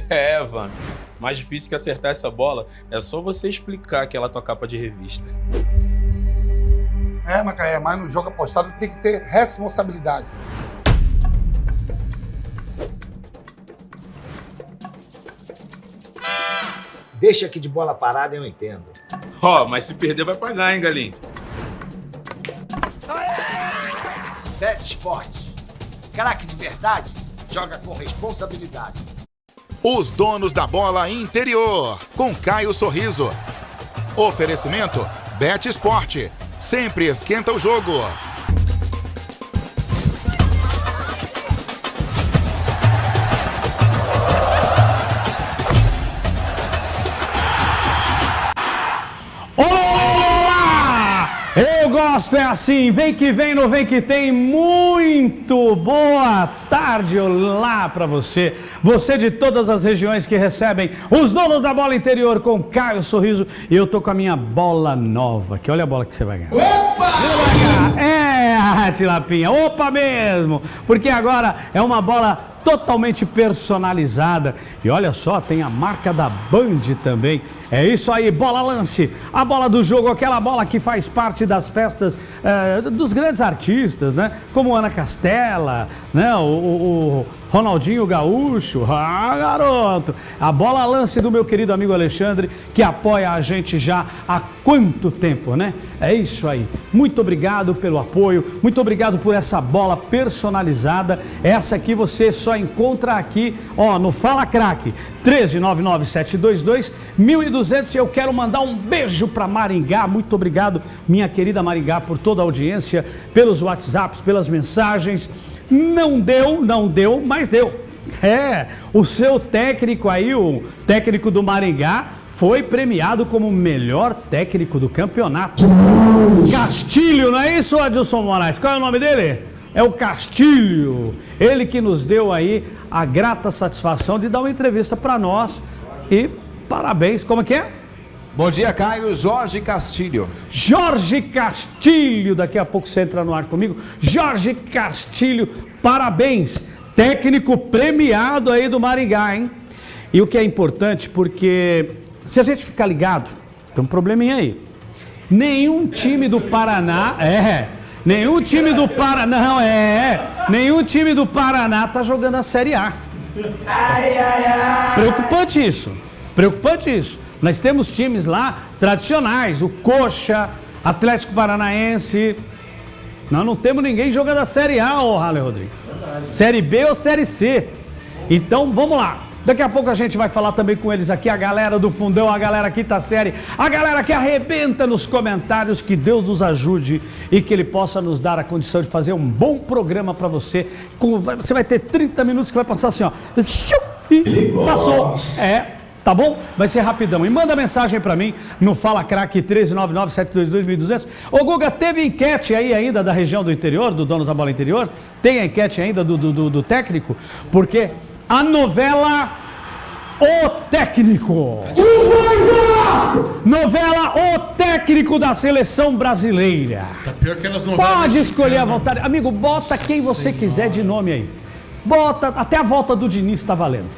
É, Vando. Mais difícil que acertar essa bola é só você explicar que ela é tua capa de revista. Macaé, mas no jogo apostado tem que ter responsabilidade. Deixa aqui de bola parada, eu entendo. Mas se perder vai pagar, hein, Galinho? Bet Sport. Craque de verdade, joga com responsabilidade. Os donos da bola interior, com Caio Sorriso. Oferecimento Bet Sport. Sempre esquenta o jogo. Eu gosto, é assim, vem que vem, não vem que tem. Muito boa tarde, olá pra você. Você de todas as regiões que recebem os donos da bola interior com Caio Sorriso. E eu tô com a minha bola nova, que olha a bola que você vai ganhar. Opa! Tilapinha, opa mesmo, porque agora é uma bola totalmente personalizada. E olha só, tem a marca da Band também. É isso aí, bola lance, a bola do jogo, aquela bola que faz parte das festas dos grandes artistas, né? Como Ana Castela, né? O Ronaldinho Gaúcho, garoto. A bola lance do meu querido amigo Alexandre, que apoia a gente já há quanto tempo, né? É isso aí. Muito obrigado pelo apoio, muito obrigado por essa bola personalizada. Essa aqui você só encontra aqui, no Fala Craque, 1399722-1200. Eu quero mandar um beijo para Maringá. Muito obrigado, minha querida Maringá, por toda a audiência, pelos WhatsApps, pelas mensagens. Não deu, mas deu. O seu técnico aí, o técnico do Maringá, foi premiado como o melhor técnico do campeonato. Castilho, não é isso, Adilson Moraes? Qual é o nome dele? É o Castilho. Ele que nos deu aí a grata satisfação de dar uma entrevista para nós. E parabéns, como é que é? Bom dia, Caio. Jorge Castilho. Jorge Castilho, daqui a pouco você entra no ar comigo. Jorge Castilho, parabéns. Técnico premiado aí do Maringá, hein? E o que é importante, porque se a gente ficar ligado, tem um probleminha aí. Nenhum time do Paraná, nenhum time do Paraná tá jogando a Série A. Preocupante isso. Nós temos times lá tradicionais, o Coxa, Atlético Paranaense. Nós não temos ninguém jogando a Série A, Rale Rodrigues. Série B ou Série C. Então, vamos lá. Daqui a pouco a gente vai falar também com eles aqui, a galera do Fundão, a galera quinta série, a galera que arrebenta nos comentários, que Deus nos ajude e que Ele possa nos dar a condição de fazer um bom programa para você. Você vai ter 30 minutos que vai passar assim, e passou. Tá bom? Vai ser rapidão. E manda mensagem pra mim no Fala Craque 1399722-1200. Ô Guga, teve enquete aí ainda da região do interior, do dono da bola interior? Tem a enquete ainda do técnico? Porque a novela O Técnico. Novela O Técnico da Seleção Brasileira. Tá pior que elas novelas. Pode escolher à vontade. Amigo, bota quem você quiser de nome aí. Bota, até a volta do Diniz tá valendo.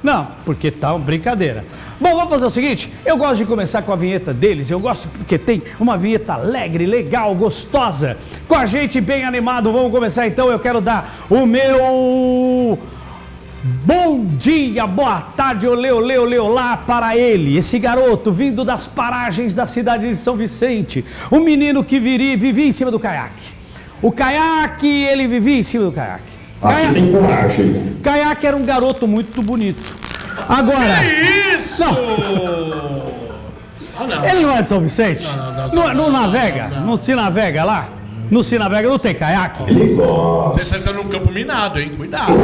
Não, porque tá uma brincadeira. Bom, vamos fazer o seguinte, eu gosto de começar com a vinheta deles, eu gosto porque tem uma vinheta alegre, legal, gostosa, com a gente bem animado. Vamos começar então, eu quero dar o meu bom dia, boa tarde, olê lá para ele, esse garoto vindo das paragens da cidade de São Vicente, um menino que vivia em cima do caiaque. O caiaque, ele vivia em cima do caiaque. Caiaque era um garoto muito bonito. Agora. Que isso? Não. Ele não é de São Vicente? Não navega? Não se navega lá? Não se navega, não tem caiaque? Você está num campo minado, hein? Cuidado.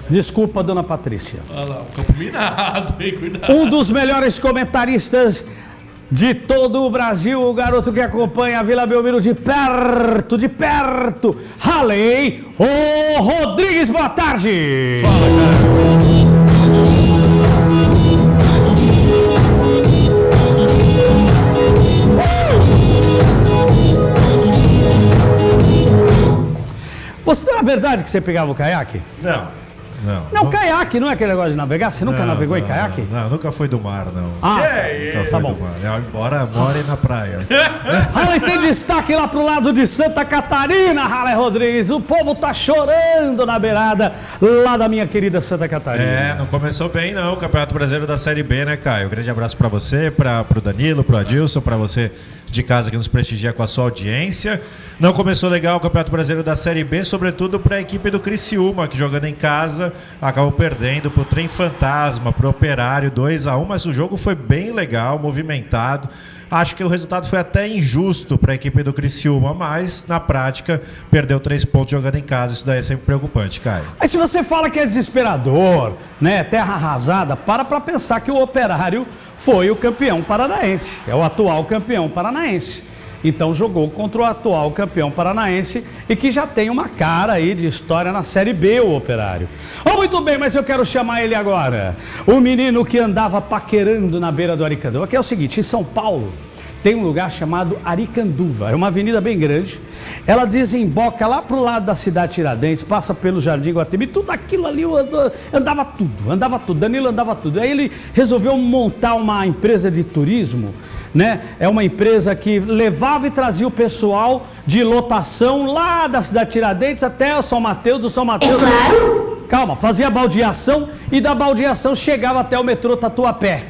Desculpa, dona Patrícia. Olha lá, um campo minado, hein? Cuidado. Um dos melhores comentaristas de todo o Brasil, o garoto que acompanha a Vila Belmiro de perto, Rale Rodrigues, boa tarde! Fala, cara. Você, é verdade que você pegava o caiaque? Não. Não, caiaque, não é aquele negócio de navegar? Você nunca navegou em caiaque? Não, nunca foi do mar, não. Ah, Nunca tá foi bom. do mar. Embora more na praia. Harley tem destaque lá pro lado de Santa Catarina, Harley Rodrigues. O povo tá chorando na beirada lá da minha querida Santa Catarina. Não começou bem não, o Campeonato Brasileiro da Série B, né, Caio? Um grande abraço pra você, pro Danilo, pro Adilson, pra você de casa que nos prestigia com a sua audiência. Não começou legal o Campeonato Brasileiro da Série B, sobretudo pra equipe do Criciúma, que jogando em casa acabou perdendo pro Trem Fantasma, pro Operário 2-1, mas o jogo foi bem legal, movimentado. Acho que o resultado foi até injusto para a equipe do Criciúma, mas na prática perdeu 3 pontos jogando em casa. Isso daí é sempre preocupante, Caio. Aí se você fala que é desesperador, né, terra arrasada, para pensar que o Operário foi o campeão paranaense, é o atual campeão paranaense. Então jogou contra o atual campeão paranaense e que já tem uma cara aí de história na Série B, o Operário. Oh, muito bem, mas eu quero chamar ele agora. O menino que andava paquerando na beira do Aricanduva. Que é o seguinte, em São Paulo tem um lugar chamado Aricanduva. É uma avenida bem grande. Ela desemboca lá pro lado da cidade Tiradentes, passa pelo Jardim Guatemi, tudo aquilo ali andava tudo. Danilo andava tudo. Aí ele resolveu montar uma empresa de turismo, né? É uma empresa que levava e trazia o pessoal de lotação lá da cidade Tiradentes até o São Mateus, do São Mateus. Calma, fazia baldeação e da baldeação chegava até o metrô Tatuapé.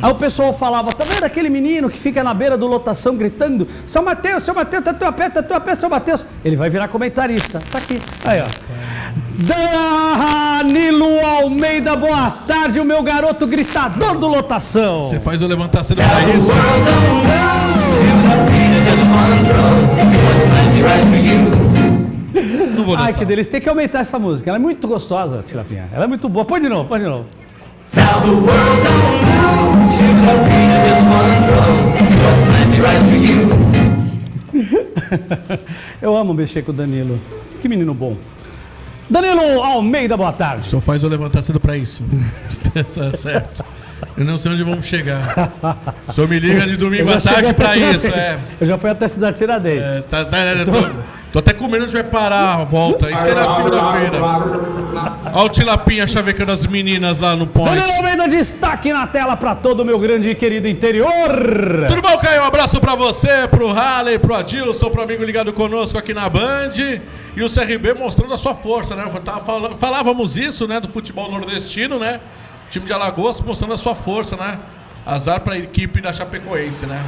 Aí o pessoal falava, tá vendo aquele menino que fica na beira do lotação gritando São Mateus, Tatuapé, São Mateus? Ele vai virar comentarista, tá aqui, aí ó. Danilo Almeida, boa tarde, o meu garoto gritador do lotação. Você faz eu levantar cedo pra isso. Não vou Ai, dançar. que delícia, tem que aumentar essa música, ela é muito gostosa, Tilapinha, ela é muito boa, põe de novo. Eu amo mexer com o Danilo, que menino bom. Danilo Almeida, boa tarde. Só faz eu levantar cedo pra isso. Tá certo. Eu não sei onde vamos chegar. O senhor me liga de domingo à tarde pra isso, Eu já fui até a cidade Tiradentes. Tô até com medo onde vai parar a volta. Isso que é na segunda-feira. Olha o Tilapinha chavecando as meninas lá no point. Danilo Almeida, destaque na tela pra todo o meu grande e querido interior. Tudo bom, Caio? Um abraço pra você, pro Harley, pro Adilson, pro amigo ligado conosco aqui na Band. E o CRB mostrando a sua força, né? Falávamos isso, né, do futebol nordestino, né? O time de Alagoas mostrando a sua força, né? Azar pra equipe da Chapecoense, né?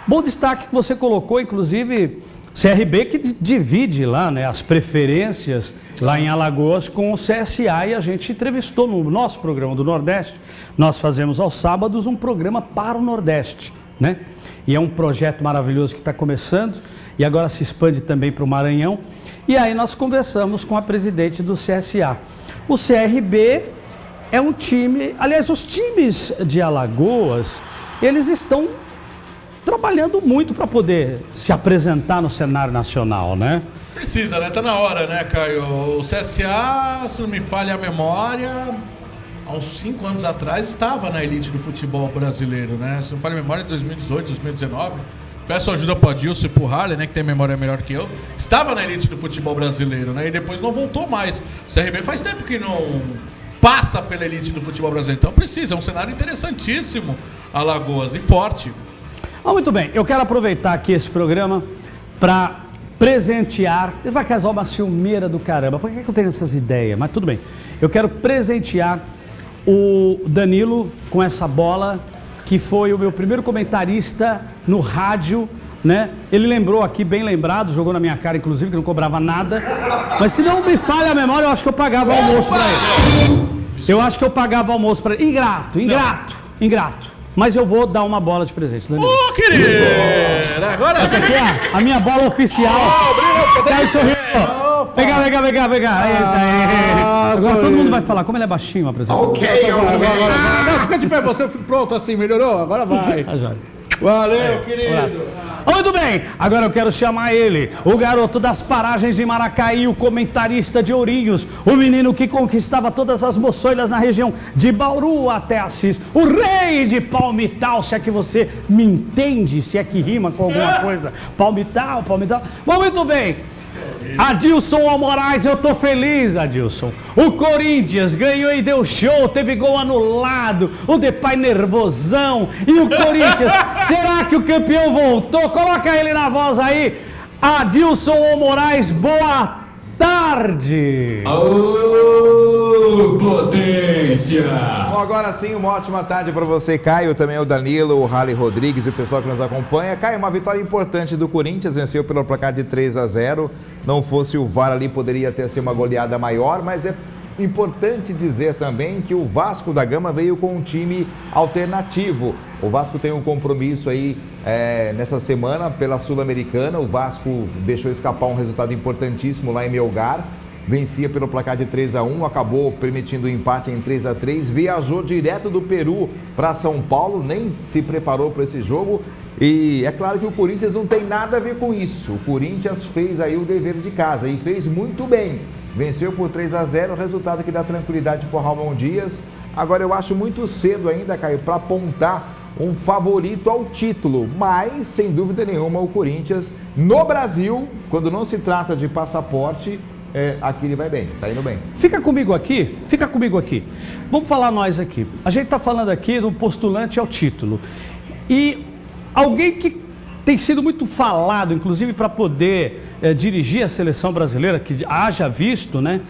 Bom destaque que você colocou, inclusive, CRB que divide lá, né, as preferências lá em Alagoas com o CSA, e a gente entrevistou no nosso programa do Nordeste. Nós fazemos aos sábados um programa para o Nordeste, né? E é um projeto maravilhoso que está começando e agora se expande também para o Maranhão. E aí nós conversamos com a presidente do CSA. O CRB é um time, aliás, os times de Alagoas, eles estão trabalhando muito para poder se apresentar no cenário nacional, né? Precisa, né? Tá na hora, né, Caio? O CSA, se não me falha a memória, há uns 5 anos atrás estava na elite do futebol brasileiro, né? Se não me falha a memória, em 2018, 2019. Peço ajuda pro Adilson e pro Harley, né, que tem memória melhor que eu. Estava na elite do futebol brasileiro, né? E depois não voltou mais. O CRB faz tempo que não passa pela elite do futebol brasileiro. Então precisa, é um cenário interessantíssimo, Alagoas, e forte. Muito bem, eu quero aproveitar aqui esse programa para presentear. Vai casar uma ciumeira do caramba. Por que eu tenho essas ideias? Mas tudo bem. Eu quero presentear o Danilo com essa bola, que foi o meu primeiro comentarista no rádio, né? Ele lembrou aqui, bem lembrado, jogou na minha cara, inclusive, que não cobrava nada. Mas se não me falha a memória, eu acho que eu pagava almoço para ele. Eu acho que eu pagava almoço para ele. Ingrato. Mas eu vou dar uma bola de presente, Danilo. Ô, querido! Agora Essa aqui é a minha bola oficial. Caio Sorriso. Vem cá. É isso aí. Agora todo mundo vai falar. Como ele é baixinho, apresentador. Não, fica de pé, você fica pronto assim, melhorou? Agora vai. Valeu, querido. Muito bem, agora eu quero chamar ele, o garoto das paragens de Maracaí, o comentarista de Ourinhos, o menino que conquistava todas as moçoilas na região de Bauru até Assis, o rei de Palmital, se é que você me entende, se é que rima com alguma coisa. Palmital. Bom, muito bem. Adilson Moraes, eu tô feliz, Adilson. O Corinthians ganhou e deu show, teve gol anulado, o Depay nervosão. E o Corinthians, será que o campeão voltou? Coloca ele na voz aí. Adilson Moraes, boa tarde. Ô, potência! Bom, agora sim, uma ótima tarde para você, Caio, também o Danilo, o Rally Rodrigues e o pessoal que nos acompanha. Caio, uma vitória importante do Corinthians, venceu pelo placar de 3-0. Não fosse o VAR ali, poderia ter sido uma goleada maior, mas é importante dizer também que o Vasco da Gama veio com um time alternativo. O Vasco tem um compromisso aí nessa semana pela Sul-Americana. O Vasco deixou escapar um resultado importantíssimo lá em Melgar. Vencia pelo placar de 3-1, acabou permitindo o empate em 3-3, viajou direto do Peru para São Paulo, nem se preparou para esse jogo. E é claro que o Corinthians não tem nada a ver com isso. O Corinthians fez aí o dever de casa e fez muito bem. Venceu por 3-0, resultado que dá tranquilidade para o Ramon Dias. Agora eu acho muito cedo ainda, Caio, para apontar um favorito ao título, mas sem dúvida nenhuma o Corinthians no Brasil, quando não se trata de passaporte, aqui ele vai bem, tá indo bem. Fica comigo aqui. Vamos falar nós aqui. A gente tá falando aqui do postulante ao título. E alguém que tem sido muito falado, inclusive para poder dirigir a seleção brasileira, que haja visto, né?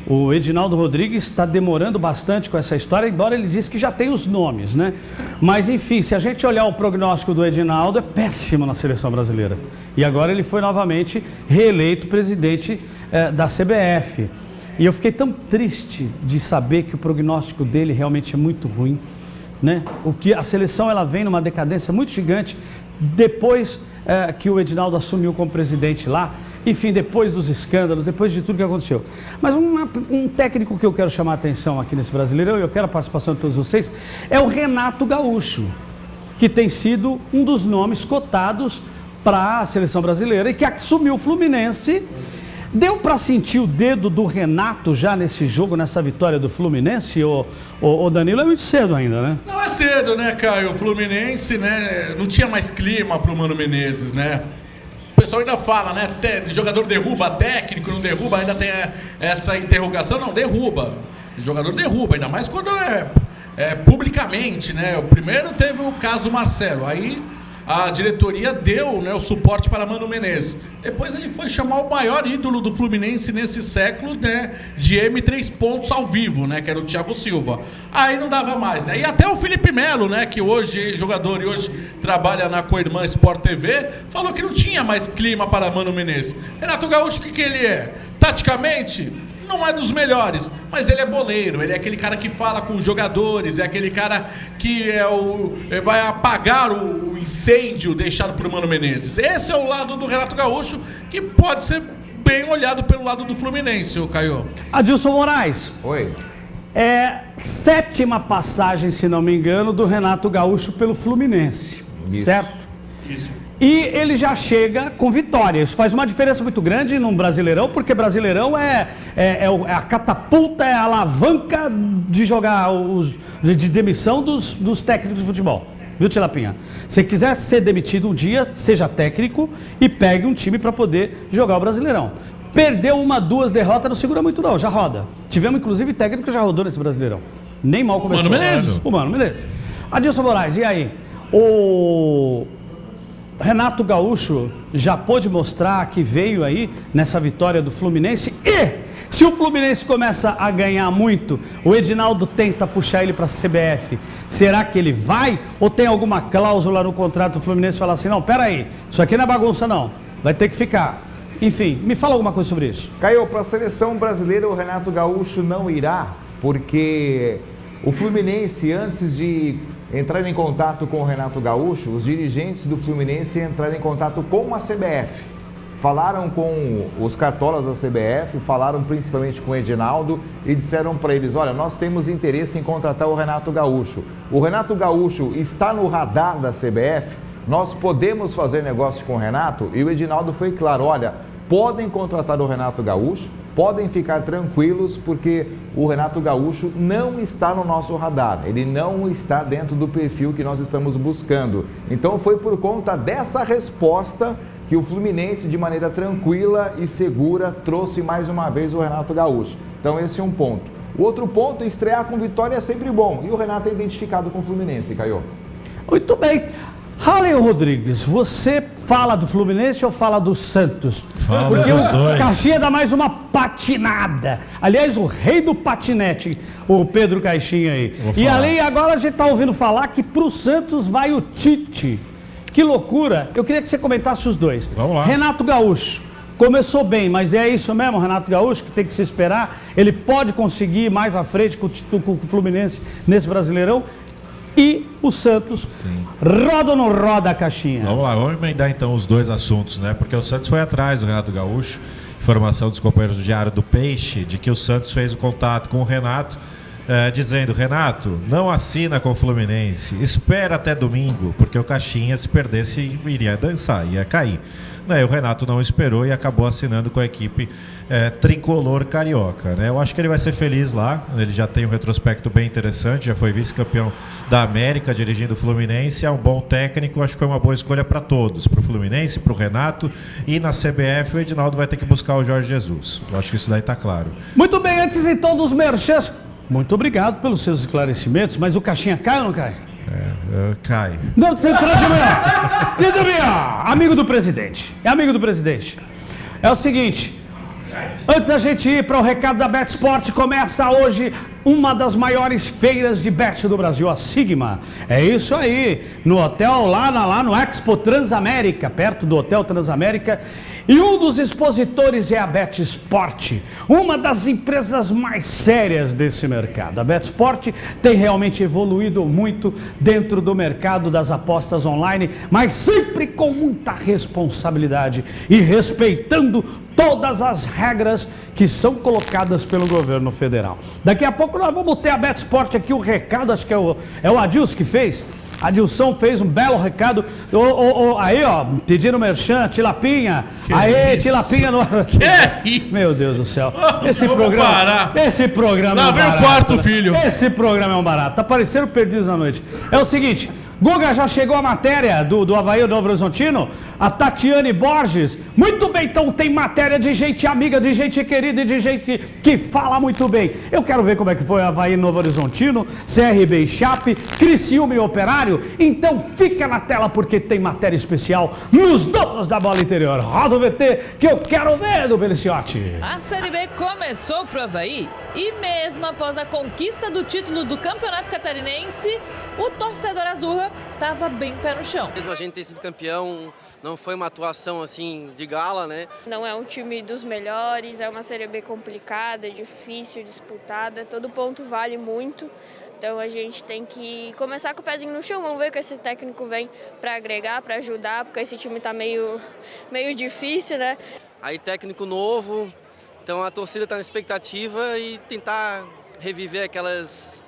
O Edinaldo Rodrigues está demorando bastante com essa história, embora ele disse que já tem os nomes, né? Mas, enfim, se a gente olhar o prognóstico do Edinaldo, é péssimo na seleção brasileira. E agora ele foi novamente reeleito presidente da CBF. E eu fiquei tão triste de saber que o prognóstico dele realmente é muito ruim, né? O que a seleção ela vem numa decadência muito gigante depois que o Edinaldo assumiu como presidente lá. Enfim, depois dos escândalos, depois de tudo que aconteceu. Mas um técnico que eu quero chamar a atenção aqui nesse Brasileirão, e eu quero a participação de todos vocês, é o Renato Gaúcho, que tem sido um dos nomes cotados para a seleção brasileira e que assumiu o Fluminense. Deu para sentir o dedo do Renato já nesse jogo, nessa vitória do Fluminense? O Danilo, é muito cedo ainda, né? Não é cedo, né, Caio? O Fluminense, né, não tinha mais clima pro Mano Menezes, né? O pessoal ainda fala, né? Jogador derruba técnico, não derruba, ainda tem essa interrogação. Não, derruba. O jogador derruba, ainda mais quando é publicamente, né? O primeiro teve o caso Marcelo, aí a diretoria deu, né, o suporte para Mano Menezes. Depois ele foi chamar o maior ídolo do Fluminense nesse século, né, de M3 pontos ao vivo, né, que era o Thiago Silva. Aí não dava mais, né? E até o Felipe Melo, né, que hoje é jogador e hoje trabalha na Coirmã Sport TV, falou que não tinha mais clima para Mano Menezes. Renato Gaúcho, o que ele é? Taticamente, não é dos melhores, mas ele é boleiro, ele é aquele cara que fala com os jogadores, é aquele cara que vai apagar o incêndio deixado por Mano Menezes. Esse é o lado do Renato Gaúcho, que pode ser bem olhado pelo lado do Fluminense, o Caio. Adilson Moraes. Oi. É 7ª passagem, se não me engano, do Renato Gaúcho pelo Fluminense, certo? Isso. E ele já chega com vitória. Isso faz uma diferença muito grande num Brasileirão, porque Brasileirão é a catapulta, é a alavanca de jogar de demissão dos técnicos de futebol. Viu, Tilapinha? Se quiser ser demitido um dia, seja técnico e pegue um time para poder jogar o Brasileirão. Perdeu 1, 2 derrotas, não segura muito não, já roda. Tivemos inclusive técnico que já rodou nesse Brasileirão. Nem mal começou. Mano Menezes. O Mano Menezes. Adilson Moraes, e aí? O Renato Gaúcho já pôde mostrar que veio aí nessa vitória do Fluminense. E se o Fluminense começa a ganhar muito, o Edinaldo tenta puxar ele para a CBF. Será que ele vai? Ou tem alguma cláusula no contrato do Fluminense que fala assim, não, peraí, isso aqui não é bagunça não, vai ter que ficar. Enfim, me fala alguma coisa sobre isso. Caio, para a seleção brasileira o Renato Gaúcho não irá, porque o Fluminense, antes de entrar em contato com o Renato Gaúcho, os dirigentes do Fluminense entraram em contato com a CBF. Falaram com os cartolas da CBF, falaram principalmente com o Edinaldo e disseram para eles, olha, nós temos interesse em contratar o Renato Gaúcho. O Renato Gaúcho está no radar da CBF, nós podemos fazer negócio com o Renato? E o Edinaldo foi claro, olha, podem contratar o Renato Gaúcho, podem ficar tranquilos, porque o Renato Gaúcho não está no nosso radar, ele não está dentro do perfil que nós estamos buscando. Então foi por conta dessa resposta que o Fluminense, de maneira tranquila e segura, trouxe mais uma vez o Renato Gaúcho. Então esse é um ponto. O outro ponto, estrear com vitória é sempre bom. E o Renato é identificado com o Fluminense, Caio. Muito bem. Harley Rodrigues, você fala do Fluminense ou fala do Santos? Fala porque dos o dois. Caixinha dá mais uma patinada. Aliás, o rei do patinete, o Pedro Caixinha aí. E além, agora a gente tá ouvindo falar que pro Santos vai o Tite. Que loucura. Eu queria que você comentasse os dois. Vamos lá. Renato Gaúcho. Começou bem, mas é isso mesmo, Renato Gaúcho, que tem que se esperar. Ele pode conseguir ir mais à frente com o Fluminense nesse Brasileirão. E o Santos, Sim. Roda ou não roda a Caixinha? Vamos lá, vamos emendar então os dois assuntos, né? Porque o Santos foi atrás do Renato Gaúcho, informação dos companheiros do Diário do Peixe, de que o Santos fez o contato com o Renato, dizendo: Renato, não assina com o Fluminense, espera até domingo, porque o Caixinha, se perdesse, iria dançar, ia cair. Daí o Renato não esperou e acabou assinando com a equipe tricolor carioca, né? Eu acho que ele vai ser feliz lá, ele já tem um retrospecto bem interessante, já foi vice-campeão da América dirigindo o Fluminense, é um bom técnico, acho que foi uma boa escolha para todos, para o Fluminense, para o Renato, e na CBF o Edinaldo vai ter que buscar o Jorge Jesus. Eu acho que isso daí tá claro. Muito bem, antes então dos merchans, muito obrigado pelos seus esclarecimentos, mas o Caixinha cai ou não cai? Cai. Não, você entrou também, amigo do presidente. É amigo do presidente. É o seguinte, antes da gente ir para o recado da Bet Sport, começa hoje uma das maiores feiras de bet do Brasil, a Sigma. É isso aí, no hotel lá no Expo Transamérica, perto do Hotel Transamérica. E um dos expositores é a Bet Sport, uma das empresas mais sérias desse mercado. A Bet Sport tem realmente evoluído muito dentro do mercado das apostas online, mas sempre com muita responsabilidade e respeitando todas as regras que são colocadas pelo governo federal. Daqui a pouco nós vamos ter a Bet Sport aqui, o recado, acho que é o Adilson que fez. Adilson fez um belo recado. Aí, ó, pedindo merchan, Tilapinha. Aê, Tilapinha no. Que isso? Meu Deus do céu. Esse Vamos programa. parar. Esse programa Lá é um vem o barato, quarto né? filho. Esse programa é um barato. Tá parecendo Perdidos na Noite. É o seguinte. Guga, já chegou a matéria do Avaí, do Novo Horizontino? A Tatiane Borges. Muito bem, então tem matéria de gente amiga, de gente querida e de gente que fala muito bem. Eu quero ver como é que foi o Avaí Novo Horizontino, CRB e Chape, Criciúma e Operário. Então fica na tela porque tem matéria especial nos donos da bola interior. Roda o VT que eu quero ver do Beliciotti. A Série B começou pro Avaí e mesmo após a conquista do título do Campeonato Catarinense, o torcedor azurra estava bem pé no chão. Mesmo a gente ter sido campeão, não foi uma atuação assim de gala, né? Não é um time dos melhores, é uma Série B complicada, difícil, disputada, todo ponto vale muito. Então a gente tem que começar com o pezinho no chão, vamos ver o que esse técnico vem para agregar, para ajudar, porque esse time tá meio difícil, né? Aí técnico novo, então a torcida está na expectativa e tentar reviver aquelas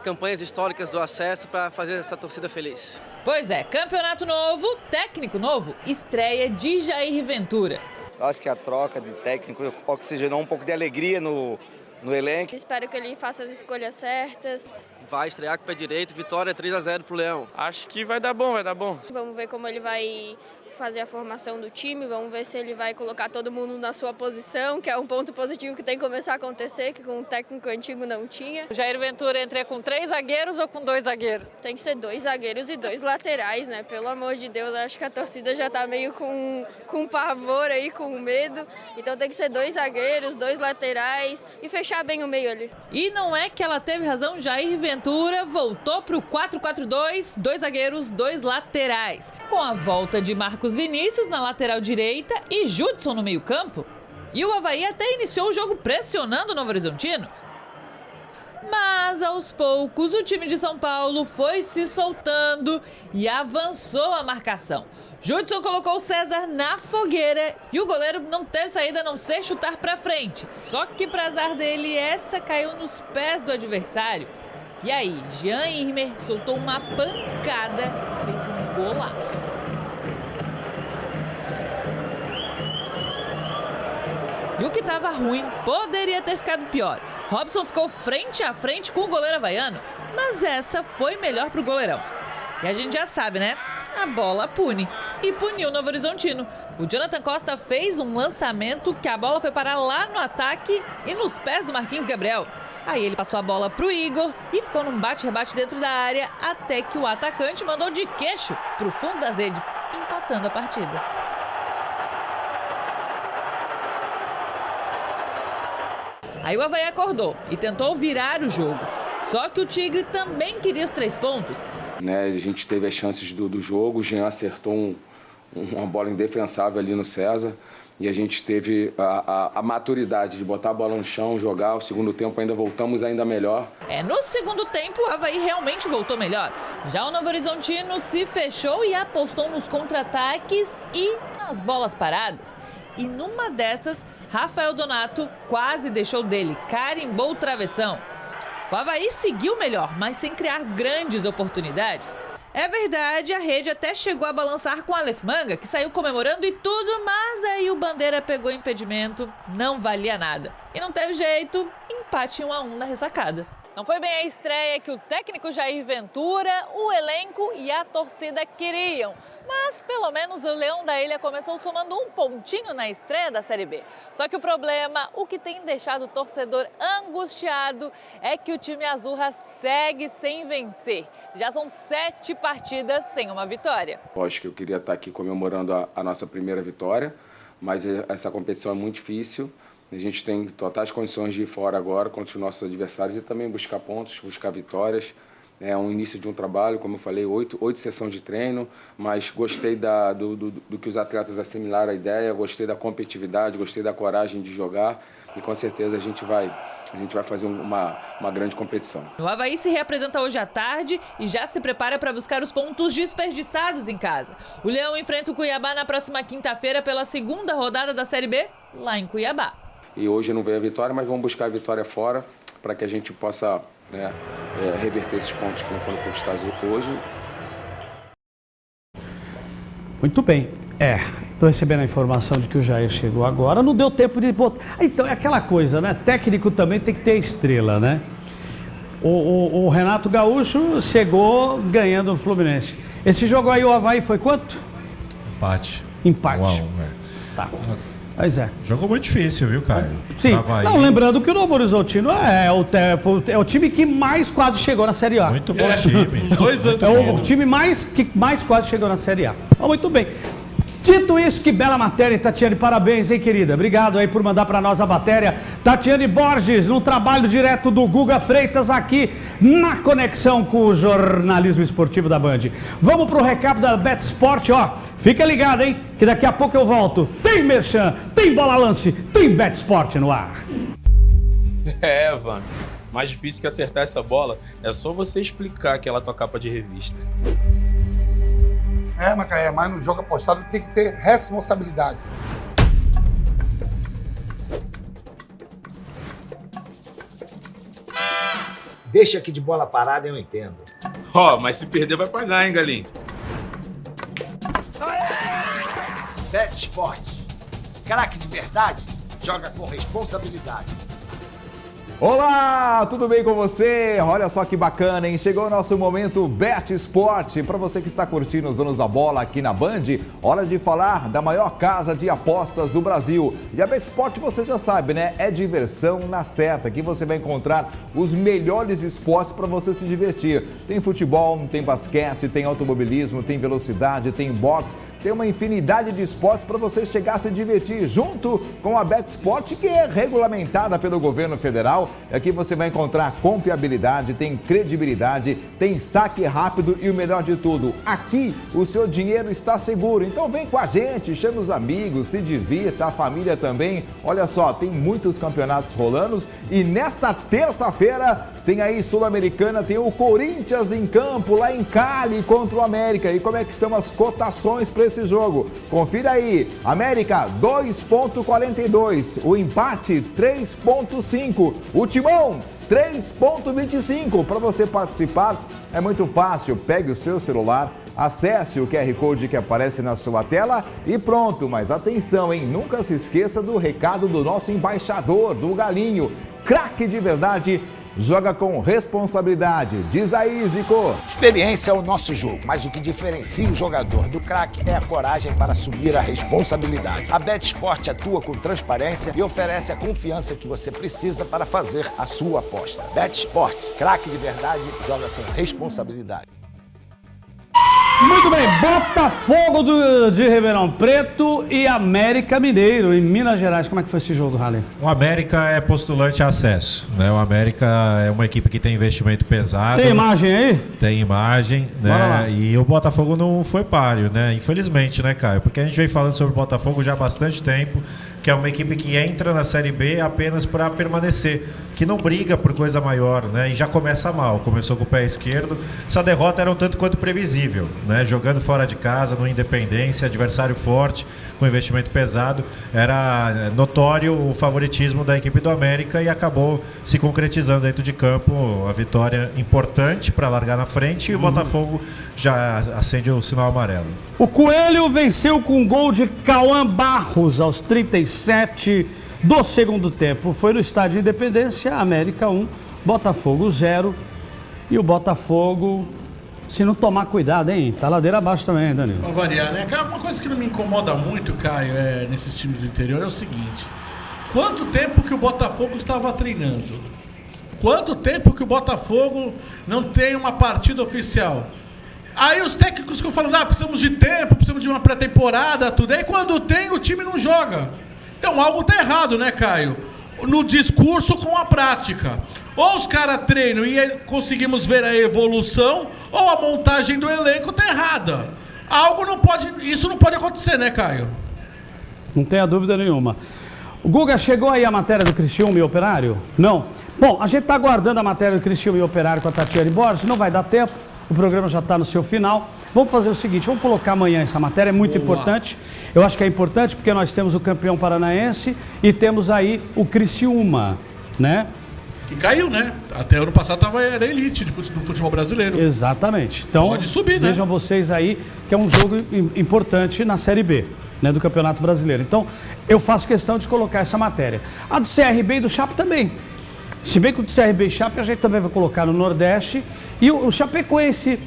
campanhas históricas do acesso para fazer essa torcida feliz. Pois é, campeonato novo, técnico novo, estreia de Jair Ventura. Eu acho que a troca de técnico oxigenou um pouco de alegria no elenco. Espero que ele faça as escolhas certas. Vai estrear com o pé direito, vitória 3-0 pro Leão. Acho que vai dar bom, vai dar bom. Vamos ver como ele vai fazer a formação do time, vamos ver se ele vai colocar todo mundo na sua posição, que é um ponto positivo que tem que começar a acontecer, que com o técnico antigo não tinha. O Jair Ventura entra com 3 zagueiros ou com 2 zagueiros? Tem que ser 2 zagueiros e 2 laterais, né? Pelo amor de Deus, acho que a torcida já tá meio com pavor aí, com medo. Então tem que ser 2 zagueiros, 2 laterais e fechar bem o meio ali. E não é que ela teve razão, Jair Ventura voltou pro 4-4-2, 2 zagueiros, 2 laterais. Com a volta de Marcos Vinícius na lateral direita e Judson no meio-campo. E o Avaí até iniciou o jogo pressionando o Novo Horizontino. Mas aos poucos o time de São Paulo foi se soltando e avançou a marcação. Judson colocou o César na fogueira e o goleiro não teve saída a não ser chutar para frente. Só que para azar dele, essa caiu nos pés do adversário. E aí, Jean Irmer soltou uma pancada e fez um golaço. E o que estava ruim poderia ter ficado pior. Robson ficou frente a frente com o goleiro havaiano, mas essa foi melhor para o goleirão. E a gente já sabe, né? A bola pune. e puniu o Novo Horizontino. O Jonathan Costa fez um lançamento que a bola foi parar lá no ataque e nos pés do Marquinhos Gabriel. Aí ele passou a bola pro Igor e ficou num bate-rebate dentro da área até que o atacante mandou de queixo pro fundo das redes, empatando a partida. Aí o Avaí acordou e tentou virar o jogo. Só que o Tigre também queria os 3 pontos. A gente teve as chances do jogo, o Jean acertou uma bola indefensável ali no César. E a gente teve a maturidade de botar a bola no chão, jogar. O segundo tempo ainda voltamos ainda melhor. No segundo tempo, o Avaí realmente voltou melhor. Já o Novo Horizontino se fechou e apostou nos contra-ataques e nas bolas paradas. E numa dessas, Rafael Donato quase deixou dele, carimbou o travessão. O Avaí seguiu melhor, mas sem criar grandes oportunidades. É verdade, a rede até chegou a balançar com o Aleph Manga, que saiu comemorando e tudo, mas aí o Bandeira pegou impedimento, não valia nada. E não teve jeito, empate 1-1 na ressacada. Não foi bem a estreia que o técnico Jair Ventura, o elenco e a torcida queriam. Mas pelo menos o Leão da Ilha começou somando um pontinho na estreia da Série B. Só que o problema, o que tem deixado o torcedor angustiado, é que o time azurra segue sem vencer. Já são 7 partidas sem uma vitória. Lógico que eu queria estar aqui comemorando a nossa primeira vitória, mas essa competição é muito difícil. A gente tem totais condições de ir fora agora contra os nossos adversários e também buscar pontos, buscar vitórias. É um início de um trabalho, como eu falei, 8 sessões de treino, mas gostei do que os atletas assimilaram a ideia, gostei da competitividade, gostei da coragem de jogar e com certeza a gente vai fazer uma grande competição. O Avaí se reapresenta hoje à tarde e já se prepara para buscar os pontos desperdiçados em casa. O Leão enfrenta o Cuiabá na próxima quinta-feira pela segunda rodada da Série B, lá em Cuiabá. E hoje não veio a vitória, mas vamos buscar a vitória fora para que a gente possa reverter esses pontos que não foram conquistados hoje. Muito bem. Estou recebendo a informação de que o Jair chegou agora, não deu tempo de botar. Então é aquela coisa, né? Técnico também tem que ter estrela, né? O Renato Gaúcho chegou ganhando no Fluminense. Esse jogo aí, o Avaí foi quanto? Empate. 1-1, Tá. Pois é. Jogo muito difícil, viu, Caio? Sim. Não, lembrando que o Novo Horizontino é o time que mais quase chegou na Série A. Muito bom time. 2 anos. É o time que mais quase chegou na Série A. Muito bem. Dito isso, que bela matéria, Tatiane, parabéns, hein, querida? Obrigado aí por mandar para nós a matéria. Tatiane Borges, num trabalho direto do Guga Freitas aqui na conexão com o jornalismo esportivo da Band. Vamos pro recado da BetSport, fica ligado, hein, que daqui a pouco eu volto. Tem merchan, tem bola lance, tem BetSport no ar. Vano. Mais difícil que acertar essa bola é só você explicar aquela tua capa de revista. Macaé, mas no jogo apostado tem que ter responsabilidade. Deixa aqui de bola parada, eu entendo. Mas se perder vai pagar, hein, galinho? BetSport. Craque de verdade, joga com responsabilidade. Olá, tudo bem com você? Olha só que bacana, hein? Chegou o nosso momento BetSport. Para você que está curtindo os donos da bola aqui na Band, hora de falar da maior casa de apostas do Brasil. E a BetSport você já sabe, né? É diversão na certa. Aqui você vai encontrar os melhores esportes para você se divertir. Tem futebol, tem basquete, tem automobilismo, tem velocidade, tem boxe. Tem uma infinidade de esportes para você chegar a se divertir junto com a BetSport, que é regulamentada pelo governo federal. Aqui você vai encontrar confiabilidade, tem credibilidade, tem saque rápido e o melhor de tudo, aqui o seu dinheiro está seguro. Então vem com a gente, chame os amigos, se divirta, a família também. Olha só, tem muitos campeonatos rolando e nesta terça-feira tem aí Sul-Americana, tem o Corinthians em campo lá em Cali contra o América. E como é que estão as cotações para esse jogo? Confira aí, América 2,42, o empate 3,5, o Timão 3,25. Para você participar é muito fácil, pegue o seu celular, acesse o QR Code que aparece na sua tela e pronto. Mas atenção, hein? Nunca se esqueça do recado do nosso embaixador, do Galinho. Craque de verdade, joga com responsabilidade. Diz aí, Zico. Experiência é o nosso jogo, mas o que diferencia o jogador do craque é a coragem para assumir a responsabilidade. A Bet Sport atua com transparência e oferece a confiança que você precisa para fazer a sua aposta. Bet Sport, craque de verdade, joga com responsabilidade. Muito bem, Botafogo de Ribeirão Preto e América Mineiro, em Minas Gerais. Como é que foi esse jogo, Rally? O América é postulante a acesso, né? O América é uma equipe que tem investimento pesado. Tem imagem aí? Tem imagem, né? E o Botafogo não foi páreo, né? Infelizmente, né, Caio? Porque a gente vem falando sobre o Botafogo já há bastante tempo, que é uma equipe que entra na Série B apenas para permanecer, que não briga por coisa maior, né? E já começa mal, começou com o pé esquerdo. Essa derrota era um tanto quanto previsível, né? Jogando fora de casa, no Independência, adversário forte, com investimento pesado. Era notório o favoritismo da equipe do América e acabou se concretizando dentro de campo. A vitória importante para largar na frente e o Botafogo já acende o sinal amarelo. O Coelho venceu com um gol de Cauã Barros aos 37 do segundo tempo. Foi no estádio Independência, América 1, Botafogo 0. E o Botafogo, se não tomar cuidado, hein? Tá ladeira abaixo também, Danilo. Pra variar, né? Uma coisa que não me incomoda muito, Caio, nesses times do interior é o seguinte: quanto tempo que o Botafogo estava treinando? Quanto tempo que o Botafogo não tem uma partida oficial? Aí os técnicos ficam falando, precisamos de tempo, precisamos de uma pré-temporada, tudo. Aí quando tem, o time não joga. Então algo tá errado, né, Caio? No discurso com a prática. Ou os caras treinam e conseguimos ver a evolução, ou a montagem do elenco tá errada. Isso não pode acontecer, né, Caio? Não tenha dúvida nenhuma. O Guga, chegou aí a matéria do Criciúma e Operário? Não. Bom, a gente está aguardando a matéria do Criciúma e Operário com a Tatiane Borges, não vai dar tempo. O programa já está no seu final. Vamos fazer o seguinte, vamos colocar amanhã essa matéria, é muito importante. Eu acho que é importante porque nós temos o campeão paranaense e temos aí o Criciúma, né? Que caiu, né? Até ano passado era elite do futebol brasileiro. Exatamente. Então, pode subir, né? Vejam vocês aí que é um jogo importante na Série B, né, do Campeonato Brasileiro. Então, eu faço questão de colocar essa matéria. A do CRB e do Chape também. Se bem que o do CRB e Chape a gente também vai colocar no Nordeste. E o Chapecoense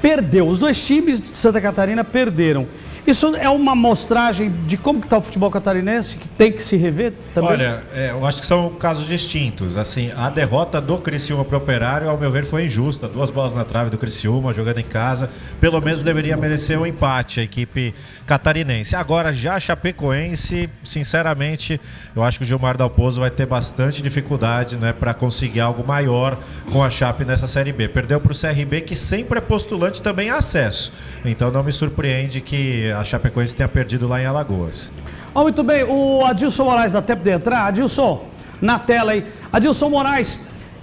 perdeu. Os dois times de Santa Catarina perderam. Isso é uma amostragem de como que está o futebol catarinense, que tem que se rever também? Olha, eu acho que são casos distintos. Assim, a derrota do Criciúma para o Operário, ao meu ver, foi injusta. 2 bolas na trave do Criciúma, jogando em casa. Pelo menos deveria merecer um empate, a equipe catarinense. Agora, já a Chapecoense, sinceramente, eu acho que o Gilmar Dalpozo vai ter bastante dificuldade, né, para conseguir algo maior com a Chape nessa Série B. Perdeu para o CRB, que sempre é postulante também a acesso. Então não me surpreende que a Chapecoense tenha perdido lá em Alagoas. Muito bem, o Adilson Moraes, dá tempo de entrar? Adilson, na tela aí. Adilson Moraes,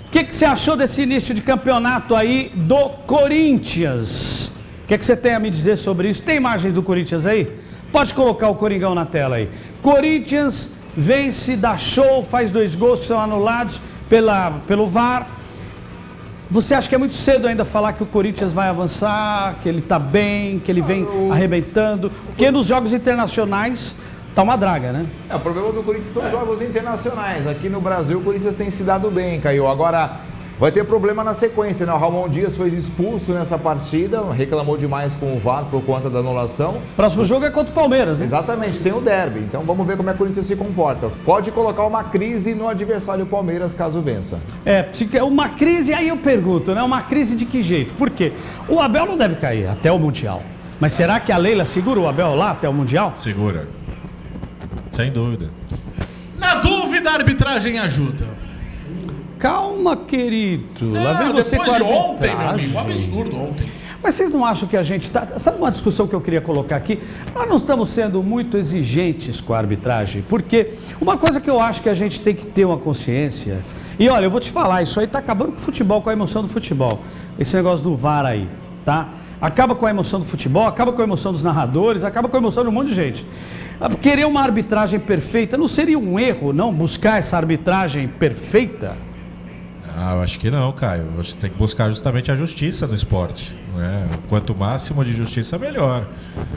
o que você achou desse início de campeonato aí do Corinthians? O que você tem a me dizer sobre isso? Tem imagem do Corinthians aí? Pode colocar o Coringão na tela aí. Corinthians vence, dá show, faz 2 gols, são anulados pelo VAR. Você acha que é muito cedo ainda falar que o Corinthians vai avançar, que ele tá bem, que ele vem arrebentando? Porque nos jogos internacionais tá uma draga, né? O problema do Corinthians são jogos internacionais. Aqui no Brasil o Corinthians tem se dado bem, Caio. Agora vai ter problema na sequência, né? O Ramon Dias foi expulso nessa partida, reclamou demais com o VAR por conta da anulação. Próximo jogo é contra o Palmeiras, hein? Exatamente, tem o derby. Então vamos ver como é que o Corinthians se comporta. Pode colocar uma crise no adversário Palmeiras caso vença. Uma crise, aí eu pergunto, né? Uma crise de que jeito? Por quê? O Abel não deve cair até o Mundial. Mas será que a Leila segura o Abel lá até o Mundial? Segura. Sem dúvida. Na dúvida, a arbitragem ajuda. Calma, querido. Lá vem você depois com a de ontem, meu arbitragem. amigo, um absurdo ontem. Mas vocês não acham que a gente tá... Sabe uma discussão que eu queria colocar aqui? Nós não estamos sendo muito exigentes com a arbitragem, porque uma coisa que eu acho que a gente tem que ter uma consciência... E olha, eu vou te falar, isso aí tá acabando com o futebol, com a emoção do futebol. Esse negócio do VAR aí, tá? Acaba com a emoção do futebol, acaba com a emoção dos narradores, acaba com a emoção de um monte de gente. Querer uma arbitragem perfeita, não seria um erro, não? Buscar essa arbitragem perfeita? Eu acho que não, Caio. Você tem que buscar justamente a justiça no esporte, né? Quanto máximo de justiça, melhor.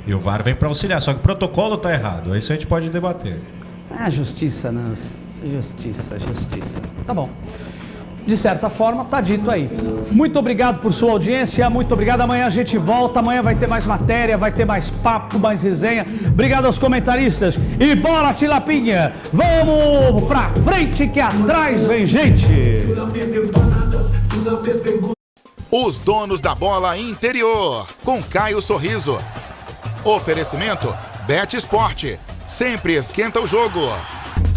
E o VAR vem para auxiliar, só que o protocolo está errado. Isso a gente pode debater. Justiça, não. Justiça. Tá bom. de certa forma, tá dito aí. Muito obrigado por sua audiência, muito obrigado. Amanhã a gente volta, amanhã vai ter mais matéria, vai ter mais papo, mais resenha. Obrigado aos comentaristas e bora, Tilapinha! Vamos pra frente que atrás vem gente! Os donos da bola interior, com Caio Sorriso. Oferecimento Bet Esporte. Sempre esquenta o jogo.